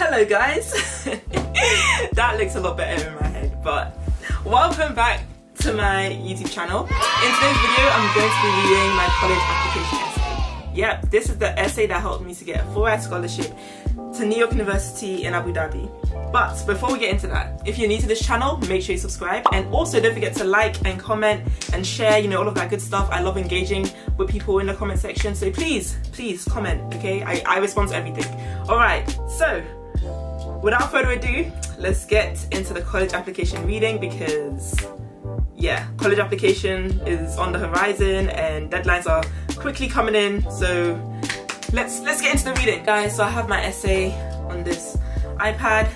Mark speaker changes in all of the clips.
Speaker 1: Hello guys. That looks a lot better in my head, but welcome back to my YouTube channel. In today's video I'm going to be reading my college application essay. Yep, this is the essay that helped me to get a full-ride scholarship to New York University in Abu Dhabi. But before we get into that, if you're new to this channel, make sure you subscribe, and also don't forget to like and comment and share, you know, all of that good stuff. I love engaging with people in the comment section, so please comment, okay? I respond to everything. Alright, so without further ado, let's get into the college application reading, because yeah, college application is on the horizon and deadlines are quickly coming in, so let's get into the reading. Guys, so I have my essay on this iPad,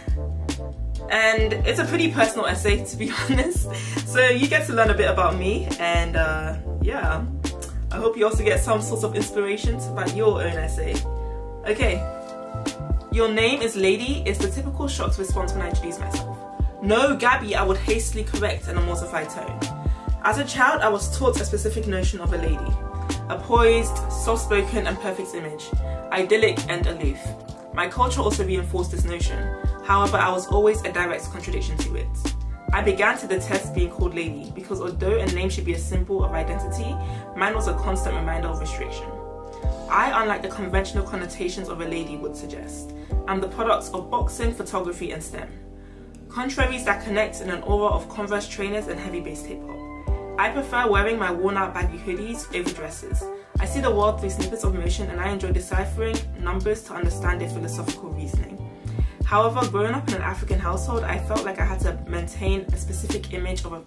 Speaker 1: and it's a pretty personal essay, to be honest, so you get to learn a bit about me, and yeah, I hope you also get some sort of inspiration to write your own essay. Okay, your name is Lady is the typical shocked response when I introduce myself. No, Gabby, I would hastily correct in a mortified tone. As a child, I was taught a specific notion of a lady. A poised, soft-spoken and perfect image. Idyllic and aloof. My culture also reinforced this notion. However, I was always a direct contradiction to it. I began to detest being called Lady because although a name should be a symbol of identity, mine was a constant reminder of restriction. I, unlike the conventional connotations of a lady would suggest, am the product of boxing, photography and STEM. Contraries that connect in an aura of Converse trainers and heavy bass hip hop. I prefer wearing my worn out baggy hoodies over dresses. I see the world through snippets of motion and I enjoy deciphering numbers to understand their philosophical reasoning. However, growing up in an African household, I felt like I had to maintain a specific image by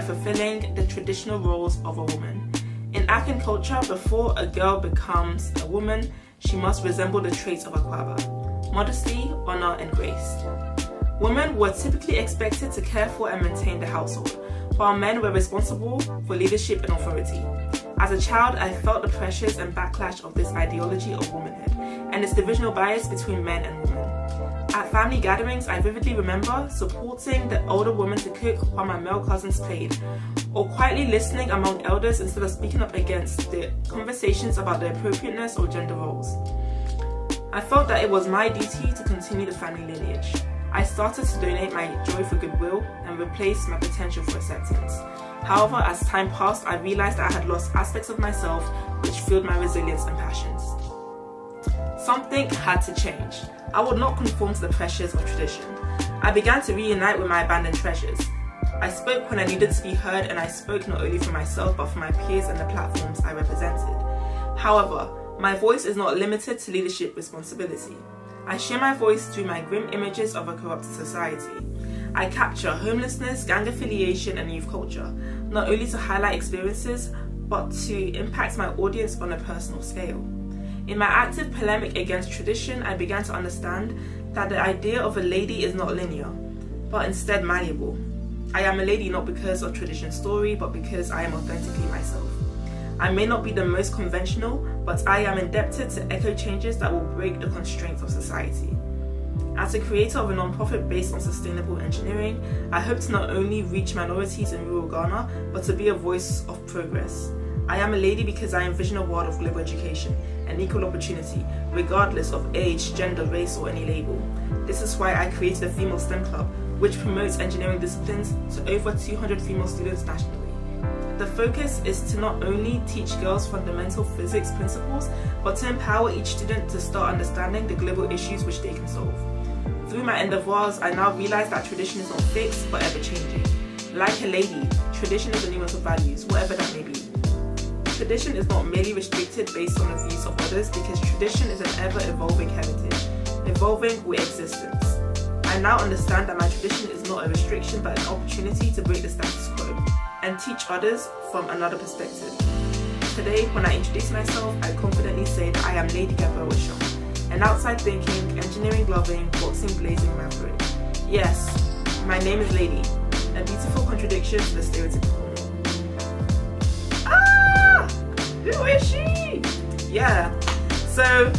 Speaker 1: fulfilling the traditional roles of a woman. In African culture, before a girl becomes a woman, she must resemble the traits of a kwaba: modesty, honor, and grace. Women were typically expected to care for and maintain the household, while men were responsible for leadership and authority. As a child, I felt the pressures and backlash of this ideology of womanhood, and its divisional bias between men and women. At family gatherings, I vividly remember supporting the older woman to cook while my male cousins played, or quietly listening among elders instead of speaking up against the conversations about the appropriateness of gender roles. I felt that it was my duty to continue the family lineage. I started to donate my joy for goodwill and replace my potential for acceptance. However, as time passed, I realized that I had lost aspects of myself which fueled my resilience and passions. Something had to change. I would not conform to the pressures of tradition. I began to reunite with my abandoned treasures. I spoke when I needed to be heard, and I spoke not only for myself but for my peers and the platforms I represented. However, my voice is not limited to leadership responsibility. I share my voice through my grim images of a corrupted society. I capture homelessness, gang affiliation and youth culture, not only to highlight experiences, but to impact my audience on a personal scale. In my active polemic against tradition, I began to understand that the idea of a lady is not linear, but instead malleable. I am a lady not because of tradition's story, but because I am authentically myself. I may not be the most conventional, but I am indebted to echo changes that will break the constraints of society. As a creator of a non-profit based on sustainable engineering, I hope to not only reach minorities in rural Ghana, but to be a voice of progress. I am a lady because I envision a world of global education and equal opportunity, regardless of age, gender, race, or any label. This is why I created a female STEM club, which promotes engineering disciplines to over 200 female students nationally. The focus is to not only teach girls fundamental physics principles, but to empower each student to start understanding the global issues which they can solve. Through my endeavours, I now realize that tradition is not fixed, but ever-changing. Like a lady, tradition is a nuance of values, whatever that may be. Tradition is not merely restricted based on the views of others, because tradition is an ever-evolving heritage, evolving with existence. I now understand that my tradition is not a restriction, but an opportunity to break the status quo and teach others from another perspective. Today, when I introduce myself, I confidently say that I am Lady Gabrielle Wishon, an outside-thinking, engineering-loving, boxing-blazing maverick. Yes, my name is Lady, a beautiful contradiction to the stereotypical norm. Ah! Who is she? Yeah, so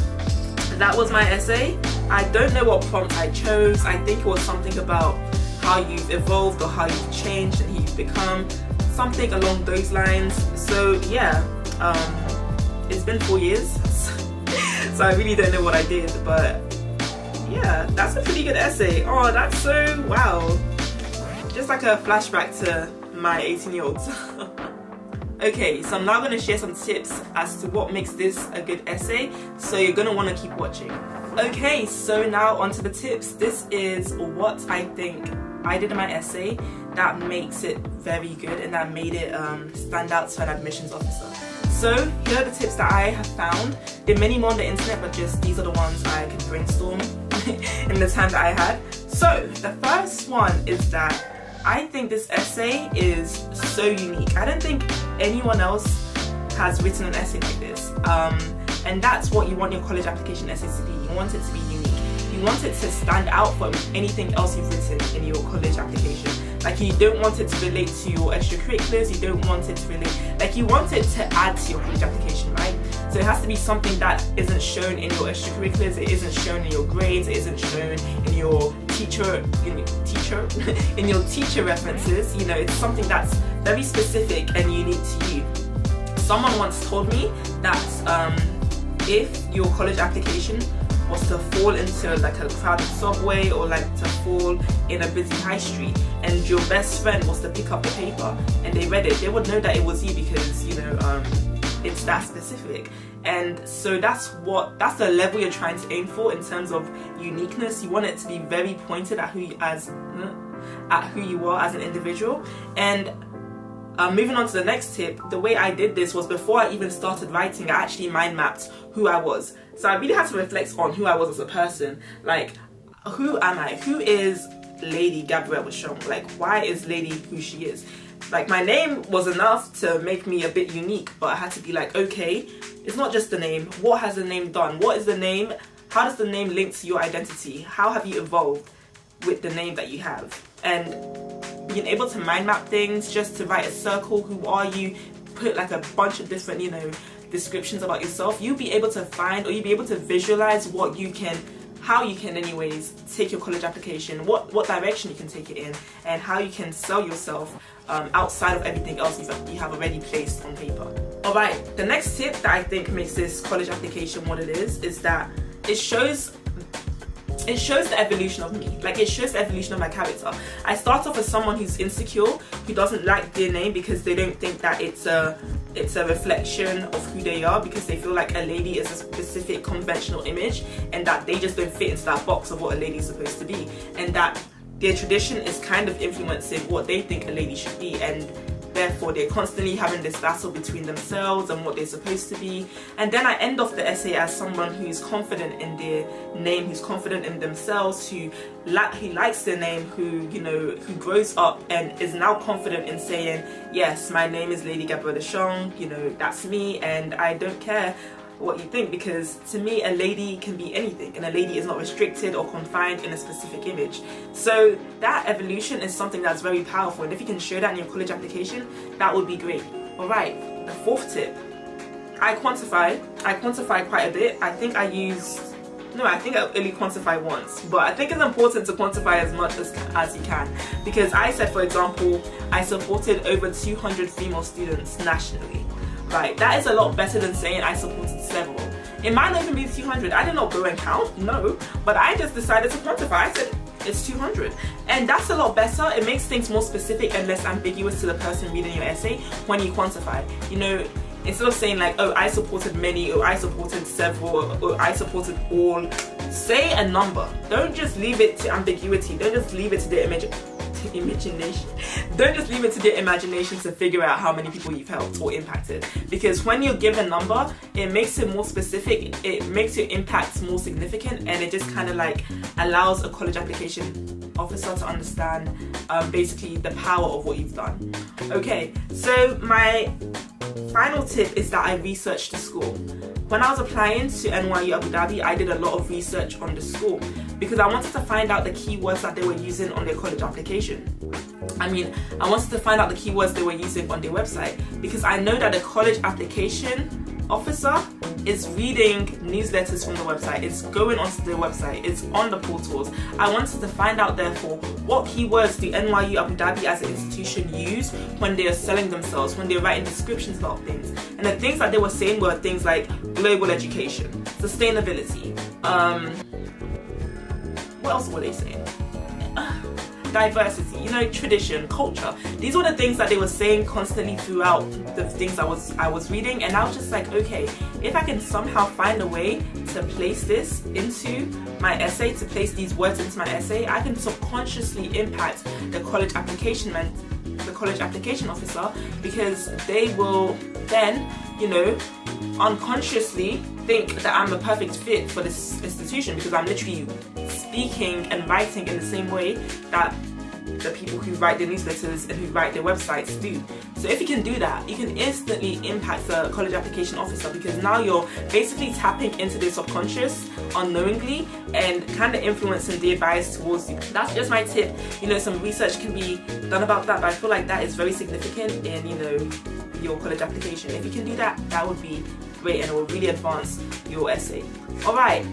Speaker 1: that was my essay. I don't know what prompt I chose. I think it was something about how you've evolved or how you've changed and who you've become. something along those lines. So yeah, it's been 4 years, so I really don't know what I did, but yeah, that's a pretty good essay. Oh, that's so wow, just like a flashback to my 18-year-olds. Okay, so I'm now going to share some tips as to what makes this a good essay, so you're going to want to keep watching. Okay, so now onto the tips. This is what I think I did in my essay that makes it very good and that made it stand out to an admissions officer. So here are the tips that I have found. There are many more on the internet, but just these are the ones I could brainstorm in the time that I had. So the first one is that I think this essay is so unique. I don't think anyone else has written an essay like this. And that's what you want your college application essays to be. You want it to be unique. You want it to stand out from anything else you've written in your college application. Like, you don't want it to relate to your extracurriculars, you don't want it to relate, like, you want it to add to your college application, right? So it has to be something that isn't shown in your extracurriculars, it isn't shown in your grades, it isn't shown in your teacher references. You know, it's something that's very specific and unique to you. Someone once told me that if your college application was to fall into like a crowded subway or like to fall in a busy high street and your best friend was to pick up the paper and they read it, they would know that it was you because, you know, it's that specific. And so that's the level you're trying to aim for in terms of uniqueness. You want it to be very pointed at who you are as an individual. And moving on to the next tip, the way I did this was before I even started writing, I actually mind mapped who I was. So I really had to reflect on who I was as a person. Like, who am I? Who is Lady Gabrielle Bashong? Like, why is Lady who she is? Like, my name was enough to make me a bit unique, but I had to be like, okay, it's not just the name. What has the name done? What is the name? How does the name link to your identity? How have you evolved with the name that you have? And being able to mind map things, just to write a circle, who are you, put like a bunch of different, you know, descriptions about yourself, you'll be able to find, or you'll be able to visualize what you can, how you can anyways take your college application, what direction you can take it in, and how you can sell yourself outside of everything else you have already placed on paper. Alright, the next tip that I think makes this college application what it is that it shows the evolution of me. Like, it shows the evolution of my character. I start off as someone who's insecure, who doesn't like their name because they don't think that it's a reflection of who they are, because they feel like a lady is a specific conventional image and that they just don't fit into that box of what a lady is supposed to be, and that their tradition is kind of influencing what they think a lady should be, and therefore they're constantly having this battle between themselves and what they're supposed to be. And then I end off the essay as someone who's confident in their name, who's confident in themselves, who likes their name, who, you know, who grows up and is now confident in saying, yes, my name is Lady Gabrielle Bashong, you know, that's me, and I don't care what you think, because to me a lady can be anything, and a lady is not restricted or confined in a specific image. So that evolution is something that's very powerful, and if you can show that in your college application, that would be great. Alright, the fourth tip, I quantify quite a bit. I think I only quantify once, but I think it's important to quantify as much as you can, because I said, for example, I supported over 200 female students nationally. Right, that is a lot better than saying I supported several. It might not even be 200. I did not go and count, no, but I just decided to quantify. I said it's 200, and that's a lot better. It makes things more specific and less ambiguous to the person reading your essay when you quantify. You know, instead of saying like, oh, I supported many, or I supported several, or I supported all, say a number. Don't just leave it to ambiguity. Don't just leave it to the imagination. Don't just leave it to the imagination to figure out how many people you've helped or impacted, because when you give a number, it makes it more specific, it makes your impact more significant, and it just kind of like allows a college application officer to understand basically the power of what you've done. Okay, so my final tip is that I researched the school. When I was applying to NYU Abu Dhabi, I did a lot of research on the school because I wanted to find out the keywords that they were using on their college application. I wanted to find out the keywords they were using on their website, because I know that the college application officer is reading newsletters from the website, it's going onto the website, it's on the portals. I wanted to find out therefore what keywords do NYU Abu Dhabi as an institution use when they are selling themselves, when they're writing descriptions about things. And the things that they were saying were things like global education, sustainability, what else were they saying? Diversity, you know, tradition, culture. These were the things that they were saying constantly throughout the things I was reading, and I was just like, okay, if I can somehow find a way to place this into my essay, to place these words into my essay, I can subconsciously impact the college application officer, because they will then, you know, unconsciously think that I'm a perfect fit for this institution, because I'm literally speaking and writing in the same way that the people who write their newsletters and who write their websites do. So if you can do that, you can instantly impact the college application officer, because now you're basically tapping into their subconscious unknowingly and kind of influencing their bias towards you. That's just my tip. You know, some research can be done about that, but I feel like that is very significant in, you know, your college application. If you can do that, that would be great, and it will really advance your essay. Alright,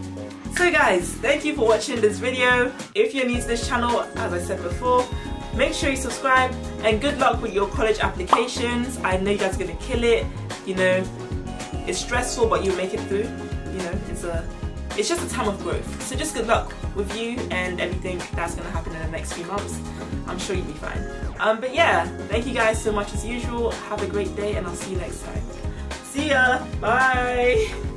Speaker 1: so guys, thank you for watching this video. If you're new to this channel, as I said before, make sure you subscribe, and good luck with your college applications. I know you guys are gonna kill it. You know, it's stressful, but you'll make it through. You know, it's just a time of growth. So just good luck with you and everything that's gonna happen in the next few months. I'm sure you'll be fine. But yeah, thank you guys so much as usual. Have a great day, and I'll see you next time. See ya, bye.